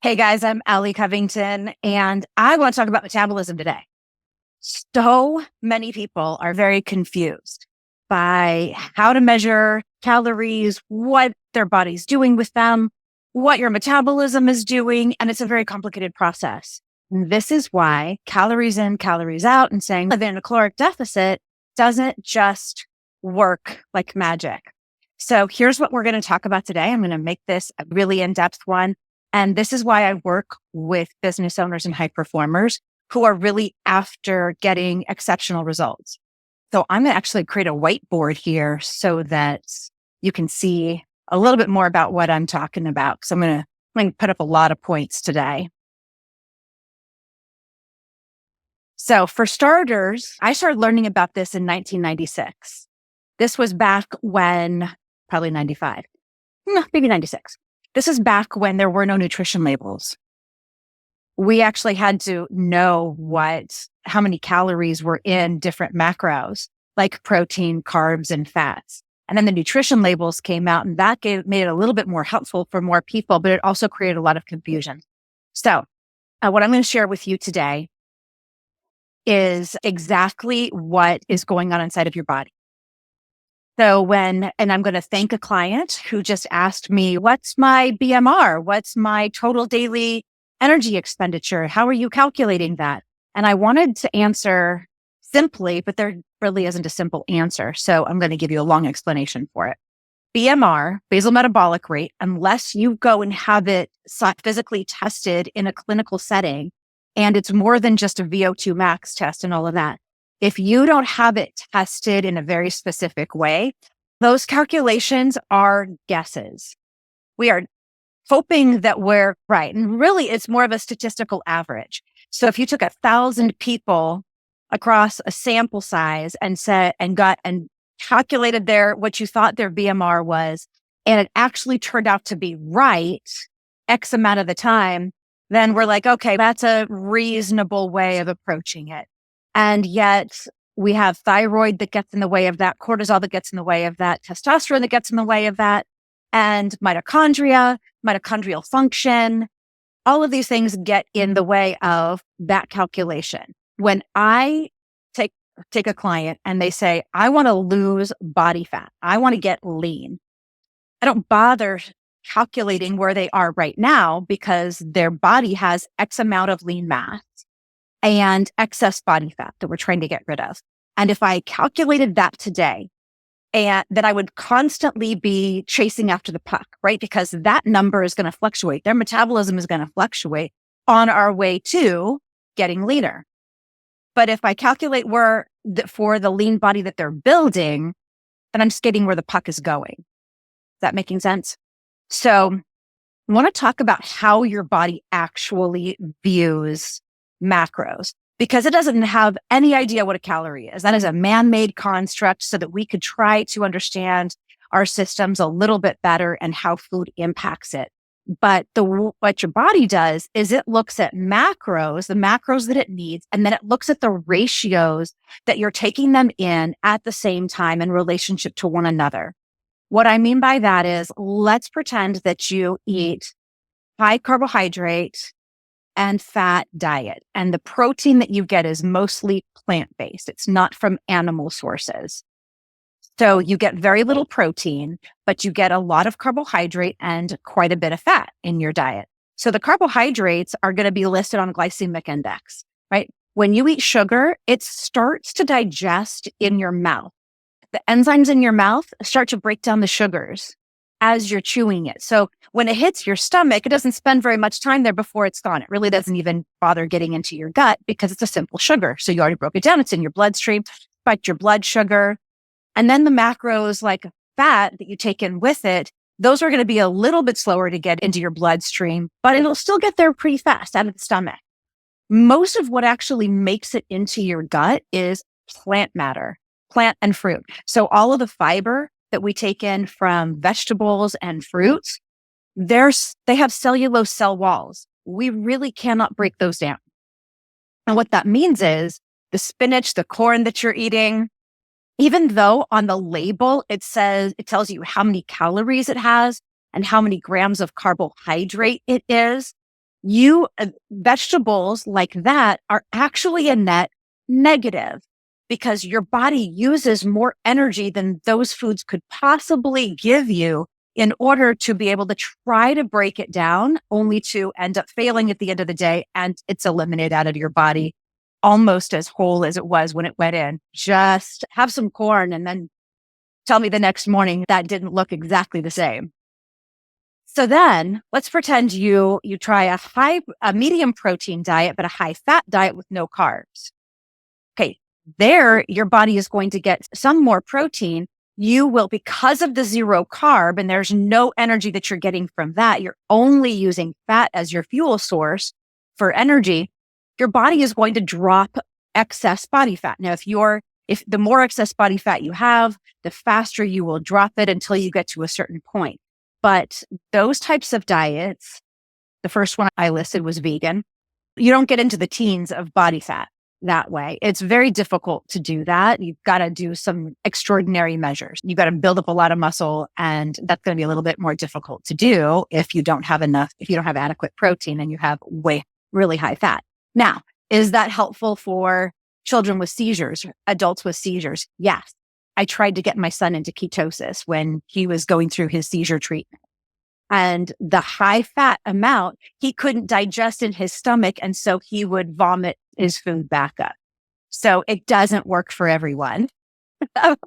Hey guys, I'm Allie Covington, and I want to talk about metabolism today. So many people are very confused by how to measure calories, what their body's doing with them, what your metabolism is doing, and it's a very complicated process. And this is why calories in, calories out, and saying live in a caloric deficit doesn't just work like magic. So here's what we're going to talk about today. I'm going to make this a really in-depth one. And this is why I work with business owners and high performers who are really after getting exceptional results. So I'm going to actually create a whiteboard here so that you can see a little bit more about what I'm talking about. So I'm going to put up a lot of points today. So for starters, I started learning about this in 1996. This was back when, probably 95, no, maybe 96. This is back when there were no nutrition labels. We actually had to know how many calories were in different macros, like protein, carbs, and fats. And then the nutrition labels came out, and that made it a little bit more helpful for more people, but it also created a lot of confusion. So what I'm going to share with you today is exactly what is going on inside of your body. So and I'm going to thank a client who just asked me, what's my BMR? What's my total daily energy expenditure? How are you calculating that? And I wanted to answer simply, but there really isn't a simple answer. So I'm going to give you a long explanation for it. BMR, basal metabolic rate, unless you go and have it physically tested in a clinical setting, and it's more than just a VO2 max test and all of that. If you don't have it tested in a very specific way, those calculations are guesses. We are hoping that we're right. And really, it's more of a statistical average. So if you took 1,000 people across a sample size and calculated what you thought their BMR was, and it actually turned out to be right X amount of the time, then we're like, okay, that's a reasonable way of approaching it. And yet we have thyroid that gets in the way of that, cortisol that gets in the way of that, testosterone that gets in the way of that, and mitochondrial function. All of these things get in the way of that calculation. When I take a client and they say, I want to lose body fat, I want to get lean, I don't bother calculating where they are right now because their body has X amount of lean mass and excess body fat that we're trying to get rid of. And if I calculated that today, and then I would constantly be chasing after the puck, right? Because that number is going to fluctuate. Their metabolism is going to fluctuate on our way to getting leaner. But if I calculate for the lean body that they're building, then I'm skating where the puck is going. Is that making sense? So I want to talk about how your body actually views macros, because it doesn't have any idea what a calorie is. That is a man-made construct so that we could try to understand our systems a little bit better and how food impacts it. But what your body does is it looks at macros, the macros that it needs, and then it looks at the ratios that you're taking them in at the same time in relationship to one another. What I mean by that is, let's pretend that you eat high carbohydrate and fat diet, and the protein that you get is mostly plant-based. It's not from animal sources. So you get very little protein, but you get a lot of carbohydrate and quite a bit of fat in your diet. So the carbohydrates are going to be listed on glycemic index, right? When you eat sugar, it starts to digest in your mouth. The enzymes in your mouth start to break down the sugars as you're chewing it. So when it hits your stomach, it doesn't spend very much time there before it's gone. It really doesn't even bother getting into your gut because it's a simple sugar. So you already broke it down. It's in your bloodstream, spiked your blood sugar. And then the macros like fat that you take in with it, those are going to be a little bit slower to get into your bloodstream, but it'll still get there pretty fast out of the stomach. Most of what actually makes it into your gut is plant matter, plant and fruit. So all of the fiber that we take in from vegetables and fruits, they have cellulose cell walls. We really cannot break those down. And what that means is the spinach, the corn that you're eating, even though on the label it tells you how many calories it has and how many grams of carbohydrate it is, vegetables like that are actually a net negative because your body uses more energy than those foods could possibly give you in order to be able to try to break it down, only to end up failing at the end of the day, and it's eliminated out of your body almost as whole as it was when it went in. Just have some corn and then tell me the next morning that didn't look exactly the same. So then let's pretend you try a medium protein diet, but a high fat diet with no carbs. Okay. There, your body is going to get some more protein. You will, because of the zero carb, and there's no energy that you're getting from that, you're only using fat as your fuel source for energy. Your body is going to drop excess body fat. Now, if the more excess body fat you have, the faster you will drop it until you get to a certain point. But those types of diets, the first one I listed was vegan. You don't get into the teens of body fat that way. It's very difficult to do that. You've got to do some extraordinary measures. You've got to build up a lot of muscle, and that's going to be a little bit more difficult to do if you don't have adequate protein and you have really high fat. Now, is that helpful for children with seizures, adults with seizures? Yes. I tried to get my son into ketosis when he was going through his seizure treatment. And the high fat amount, he couldn't digest in his stomach. And so he would vomit his food back up. So it doesn't work for everyone. You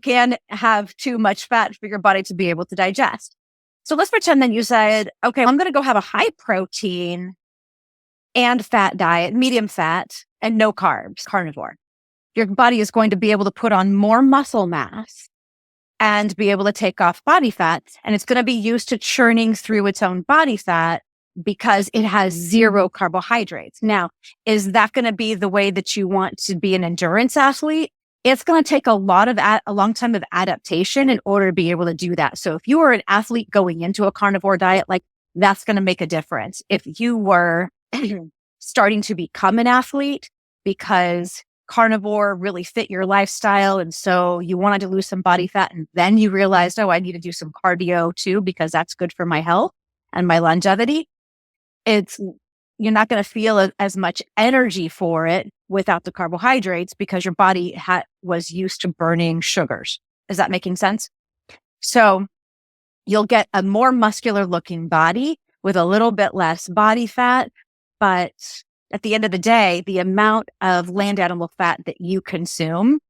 can have too much fat for your body to be able to digest. So let's pretend that you said, okay, I'm going to go have a high protein and fat diet, medium fat and no carbs, carnivore. Your body is going to be able to put on more muscle mass and be able to take off body fat. And it's going to be used to churning through its own body fat because it has zero carbohydrates. Now, is that going to be the way that you want to be an endurance athlete? It's going to take a long time of adaptation in order to be able to do that. So if you were an athlete going into a carnivore diet, like that's going to make a difference. If you were starting to become an athlete because carnivore really fit your lifestyle, and so you wanted to lose some body fat, and then you realized, I need to do some cardio too because that's good for my health and my longevity. You're not going to feel as much energy for it without the carbohydrates because your body was used to burning sugars. Is that making sense? So you'll get a more muscular looking body with a little bit less body fat, but at the end of the day, the amount of land animal fat that you consume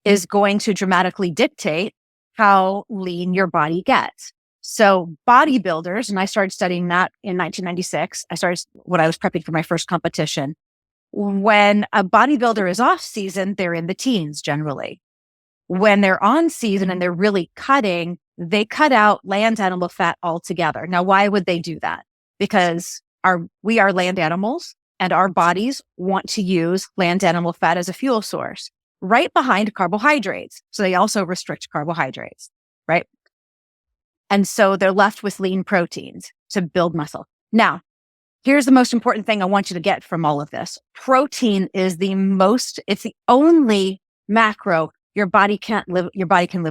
is going to dramatically dictate how lean your body gets. So bodybuilders, and I started studying that in 1996. When I was prepping for my first competition. When a bodybuilder is off season, they're in the teens generally. When they're on season and they're really cutting, they cut out land animal fat altogether. Now, why would they do that? Because we are land animals. And our bodies want to use land animal fat as a fuel source right behind carbohydrates. So they also restrict carbohydrates, right? And so they're left with lean proteins to build muscle. Now, here's the most important thing I want you to get from all of this. Protein is it's the only macro your body can live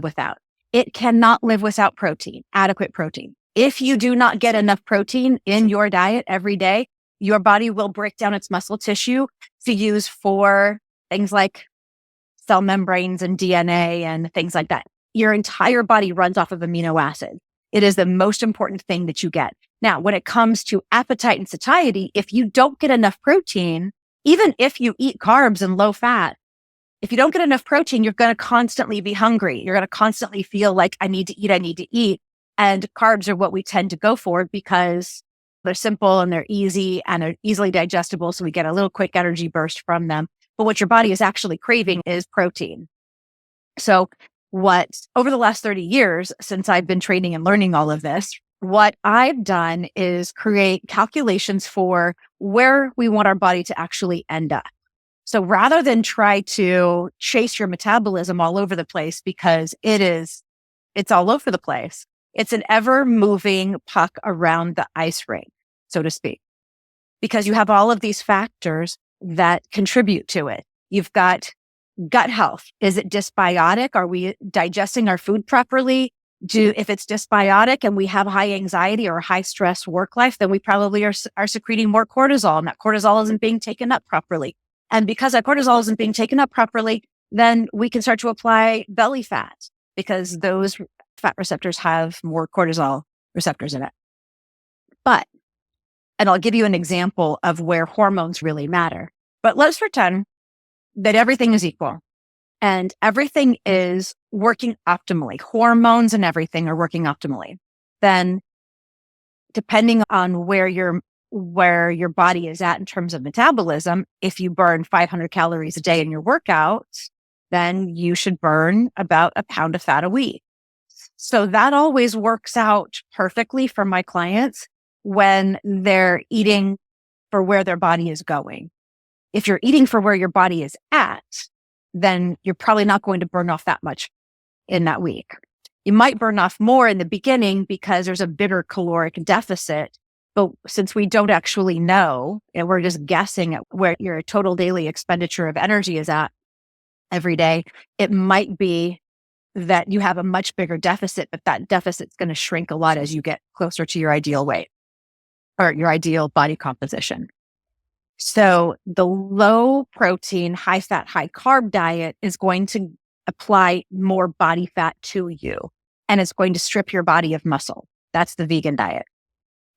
without. It cannot live without protein, adequate protein. If you do not get enough protein in your diet every day, your body will break down its muscle tissue to use for things like cell membranes and DNA and things like that. Your entire body runs off of amino acids. It is the most important thing that you get. Now, when it comes to appetite and satiety, if you don't get enough protein, even if you eat carbs and low fat, if you don't get enough protein, you're going to constantly be hungry. You're going to constantly feel like I need to eat. And carbs are what we tend to go for because they're simple and they're easy and they're easily digestible. So we get a little quick energy burst from them. But what your body is actually craving is protein. So over the last 30 years, since I've been training and learning all of this, what I've done is create calculations for where we want our body to actually end up. So rather than try to chase your metabolism all over the place, because it's all over the place. It's an ever moving puck around the ice rink, so to speak, because you have all of these factors that contribute to it. You've got gut health. Is it dysbiotic? Are we digesting our food properly? If it's dysbiotic and we have high anxiety or high stress work life, then we probably are secreting more cortisol, and that cortisol isn't being taken up properly. And because that cortisol isn't being taken up properly, then we can start to apply belly fat because those fat receptors have more cortisol receptors in it. And I'll give you an example of where hormones really matter. But let's pretend that everything is equal and everything is working optimally. Hormones and everything are working optimally. Then depending on where your body is at in terms of metabolism, if you burn 500 calories a day in your workouts, then you should burn about a pound of fat a week. So that always works out perfectly for my clients when they're eating for where their body is going. If you're eating for where your body is at, then you're probably not going to burn off that much in that week. You might burn off more in the beginning because there's a bigger caloric deficit. But since we don't actually know, and we're just guessing at where your total daily expenditure of energy is at every day, it might be that you have a much bigger deficit, but that deficit's going to shrink a lot as you get closer to your ideal weight or your ideal body composition. So the low protein, high fat, high carb diet is going to apply more body fat to you, and it's going to strip your body of muscle. That's the vegan diet.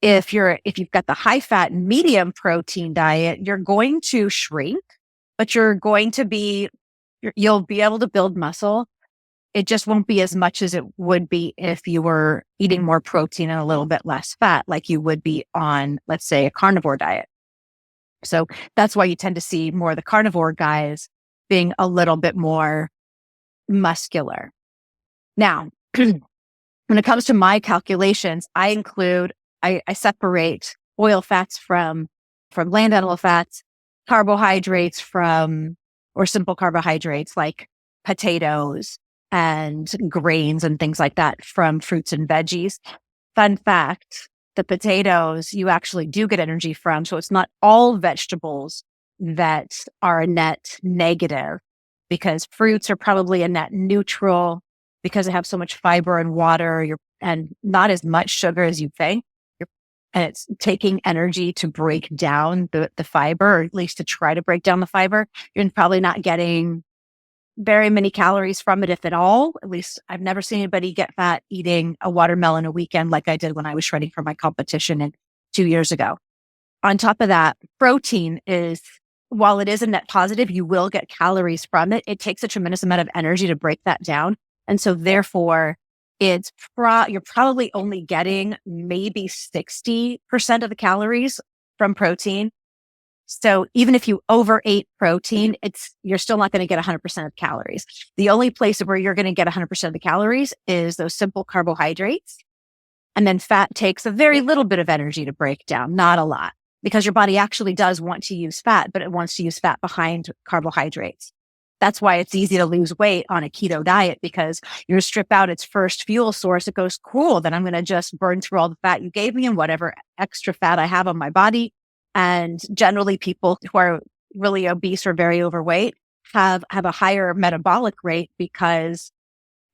If you've got the high fat, medium protein diet, you're going to shrink, but you'll be able to build muscle. It just won't be as much as it would be if you were eating more protein and a little bit less fat, like you would be on, let's say, a carnivore diet. So that's why you tend to see more of the carnivore guys being a little bit more muscular. Now, when it comes to my calculations, I separate oil fats from land animal fats, carbohydrates or simple carbohydrates like potatoes and grains and things like that from fruits and veggies. Fun fact, the potatoes you actually do get energy from. So it's not all vegetables that are a net negative, because fruits are probably a net neutral because they have so much fiber and water and not as much sugar as you think. And it's taking energy to break down the fiber, or at least to try to break down the fiber. You're probably not getting very many calories from it, if at all. At least I've never seen anybody get fat eating a watermelon a weekend like I did when I was shredding for my competition 2 years ago. On top of that, protein while it is a net positive, you will get calories from it. It takes a tremendous amount of energy to break that down. And so therefore, you're probably only getting maybe 60% of the calories from protein. So even if you overate protein, you're still not going to get 100% of calories. The only place where you're going to get 100% of the calories is those simple carbohydrates. And then fat takes a very little bit of energy to break down, not a lot, because your body actually does want to use fat, but it wants to use fat behind carbohydrates. That's why it's easy to lose weight on a keto diet, because you strip out its first fuel source. It goes, cool, then I'm going to just burn through all the fat you gave me and whatever extra fat I have on my body. And generally people who are really obese or very overweight have a higher metabolic rate because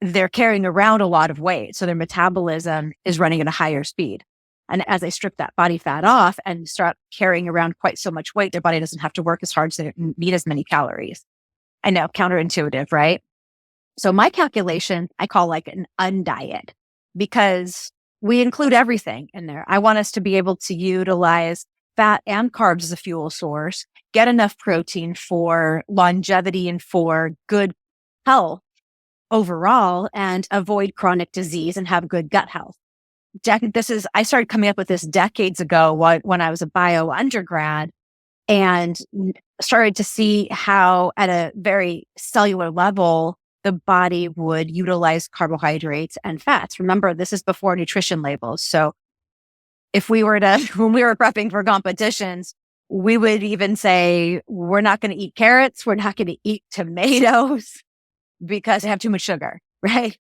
they're carrying around a lot of weight. So their metabolism is running at a higher speed. And as they strip that body fat off and start carrying around quite so much weight, their body doesn't have to work as hard, so they don't need as many calories. I know, counterintuitive, right? So my calculation, I call like an undiet, because we include everything in there. I want us to be able to utilize fat and carbs as a fuel source, get enough protein for longevity and for good health overall, and avoid chronic disease and have good gut health. I started coming up with this decades ago when I was a bio undergrad, and started to see how at a very cellular level, the body would utilize carbohydrates and fats. Remember, this is before nutrition labels. So when we were prepping for competitions, we would even say, we're not going to eat carrots. We're not going to eat tomatoes because they have too much sugar, right?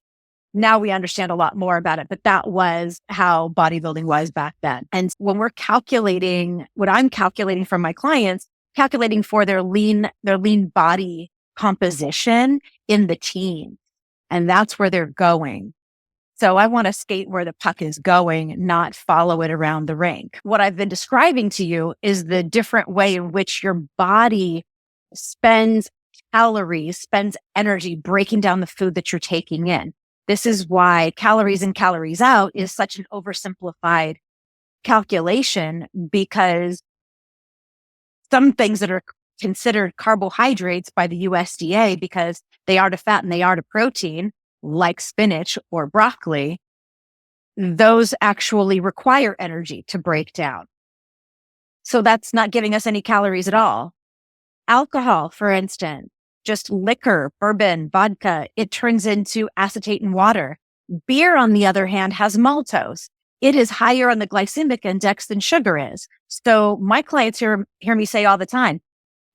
Now we understand a lot more about it, but that was how bodybuilding was back then. And when we're calculating, what I'm calculating for my clients, calculating for their lean body composition in the teens. And that's where they're going. So I want to skate where the puck is going, not follow it around the rink. What I've been describing to you is the different way in which your body spends calories, spends energy breaking down the food that you're taking in. This is why calories in, calories out is such an oversimplified calculation, because some things that are considered carbohydrates by the USDA, because they are to fat and they are to protein, like spinach or broccoli, those actually require energy to break down. So that's not giving us any calories at all. Alcohol, for instance, just liquor, bourbon, vodka, it turns into acetate and water. Beer, on the other hand, has maltose. It is higher on the glycemic index than sugar is. So my clients hear me say all the time,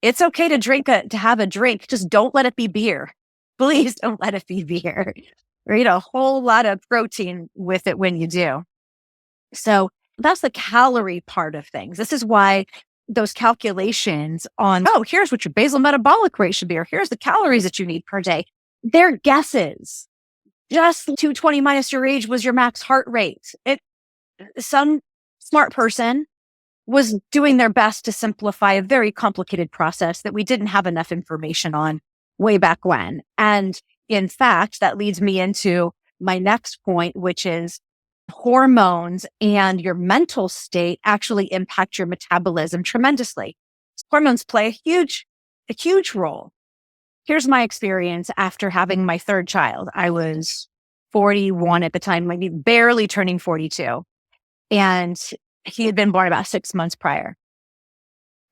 it's okay to have a drink. Just don't let it be beer. Please don't let it be beer. Eat a whole lot of protein with it when you do. So that's the calorie part of things. This is why those calculations on, here's what your basal metabolic rate should be, or here's the calories that you need per day, they're guesses. Just 220 minus your age was your max heart rate. Some smart person was doing their best to simplify a very complicated process that we didn't have enough information on way back when. And in fact, that leads me into my next point, which is hormones and your mental state actually impact your metabolism tremendously. Hormones play a huge role. Here's my experience after having my third child. I was 41 at the time, maybe barely turning 42. And he had been born about 6 months prior.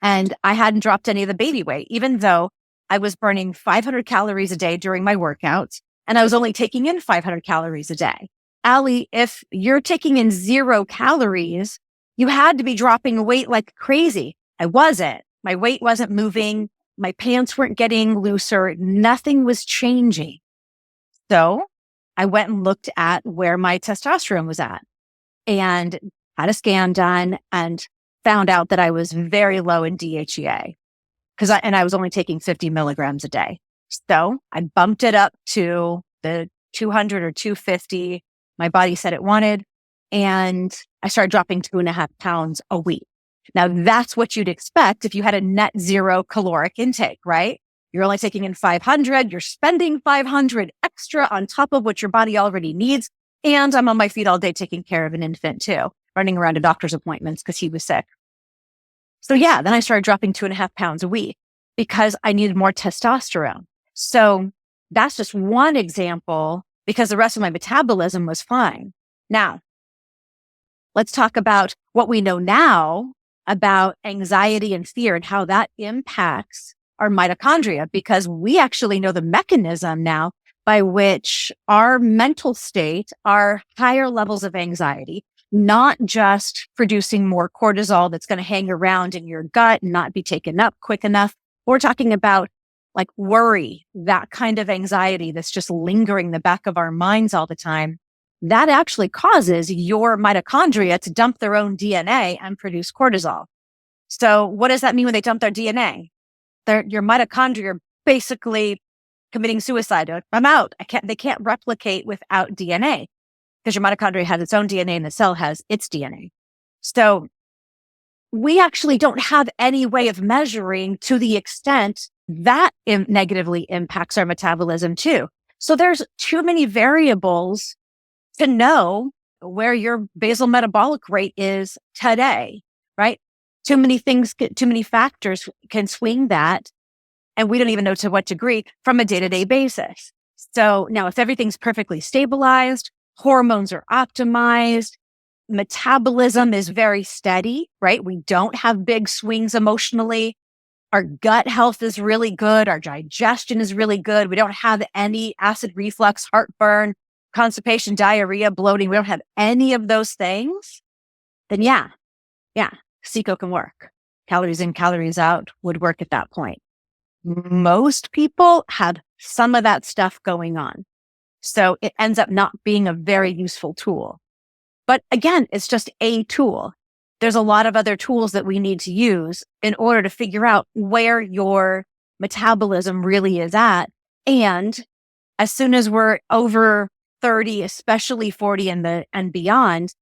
And I hadn't dropped any of the baby weight, even though I was burning 500 calories a day during my workouts, and I was only taking in 500 calories a day. Allie, if you're taking in 0 calories, you had to be dropping weight like crazy. I wasn't. My weight wasn't moving. My pants weren't getting looser. Nothing was changing. So I went and looked at where my testosterone was at and had a scan done and found out that I was very low in DHEA and I was only taking 50 milligrams a day. So I bumped it up to the 200 or 250 my body said it wanted. And I started dropping 2.5 pounds a week. Now that's what you'd expect if you had a net 0 caloric intake, right? You're only taking in 500. You're spending 500 extra on top of what your body already needs. And I'm on my feet all day taking care of an infant too, running around to doctor's appointments because he was sick. So yeah, then I started dropping 2.5 pounds a week because I needed more testosterone. So that's just one example, because the rest of my metabolism was fine. Now, let's talk about what we know now about anxiety and fear and how that impacts our mitochondria, because we actually know the mechanism now by which our mental state, our higher levels of anxiety, not just producing more cortisol that's going to hang around in your gut and not be taken up quick enough. We're talking about like worry, that kind of anxiety that's just lingering in the back of our minds all the time. That actually causes your mitochondria to dump their own DNA and produce cortisol. So what does that mean when they dump their DNA? Your mitochondria are basically committing suicide. I'm out. They can't replicate without DNA, because your mitochondria has its own DNA and the cell has its DNA. So we actually don't have any way of measuring to the extent that negatively impacts our metabolism too. So there's too many variables to know where your basal metabolic rate is today, right? Too many factors can swing that. And we don't even know to what degree from a day-to-day basis. So now if everything's perfectly stabilized, hormones are optimized, metabolism is very steady, right? We don't have big swings emotionally. Our gut health is really good. Our digestion is really good. We don't have any acid reflux, heartburn, constipation, diarrhea, bloating. We don't have any of those things. Then yeah, CICO can work. Calories in, calories out would work at that point. Most people have some of that stuff going on. So it ends up not being a very useful tool. But again, it's just a tool. There's a lot of other tools that we need to use in order to figure out where your metabolism really is at. And as soon as we're over 30, especially 40 and beyond,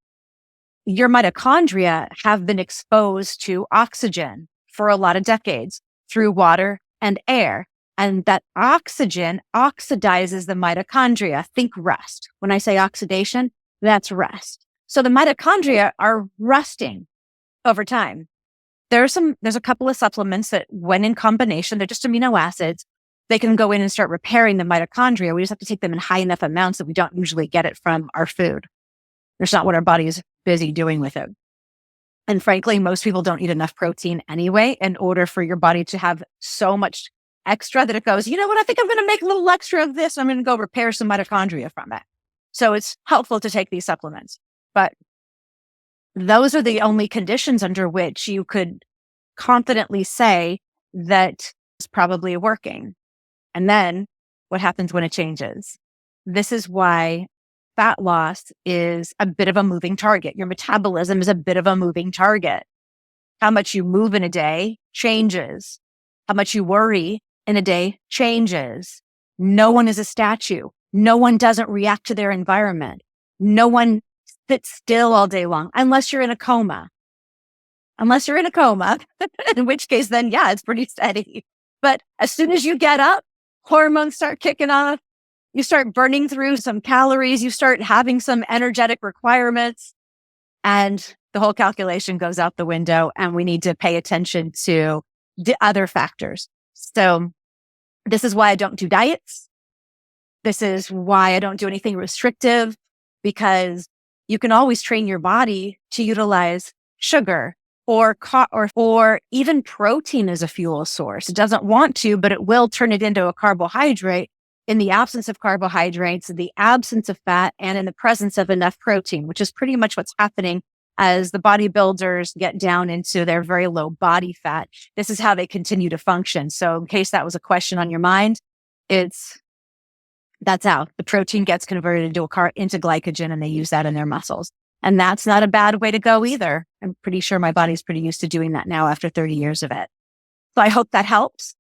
your mitochondria have been exposed to oxygen for a lot of decades through water and air. And that oxygen oxidizes the mitochondria. Think rust. When I say oxidation, that's rust. So the mitochondria are rusting over time. There's a couple of supplements that when in combination, they're just amino acids. They can go in and start repairing the mitochondria. We just have to take them in high enough amounts that we don't usually get it from our food. There's not what our body is busy doing with it. And frankly, most people don't eat enough protein anyway in order for your body to have so much extra that it goes, you know what, I think I'm going to make a little extra of this. I'm going to go repair some mitochondria from it. So it's helpful to take these supplements. But those are the only conditions under which you could confidently say that it's probably working. And then what happens when it changes? This is why fat loss is a bit of a moving target. Your metabolism is a bit of a moving target. How much you move in a day changes. How much you worry in a day changes. No one is a statue. No one doesn't react to their environment. No one sits still all day long, unless you're in a coma. In which case then, yeah, it's pretty steady. But as soon as you get up, hormones start kicking off. You start burning through some calories. You start having some energetic requirements, and the whole calculation goes out the window, and we need to pay attention to the other factors. So this is why I don't do diets. This is why I don't do anything restrictive, because you can always train your body to utilize sugar or even protein as a fuel source. It doesn't want to, but it will turn it into a carbohydrate in the absence of carbohydrates, in the absence of fat, and in the presence of enough protein, which is pretty much what's happening as the bodybuilders get down into their very low body fat. This is how they continue to function. So in case that was a question on your mind, that's how the protein gets converted into glycogen, and they use that in their muscles. And that's not a bad way to go either. I'm pretty sure my body's pretty used to doing that now after 30 years of it. So I hope that helps.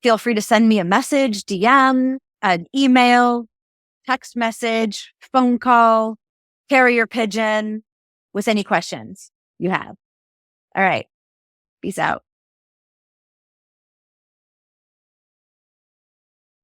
Feel free to send me a message, DM, an email, text message, phone call, carrier pigeon with any questions you have. All right. Peace out.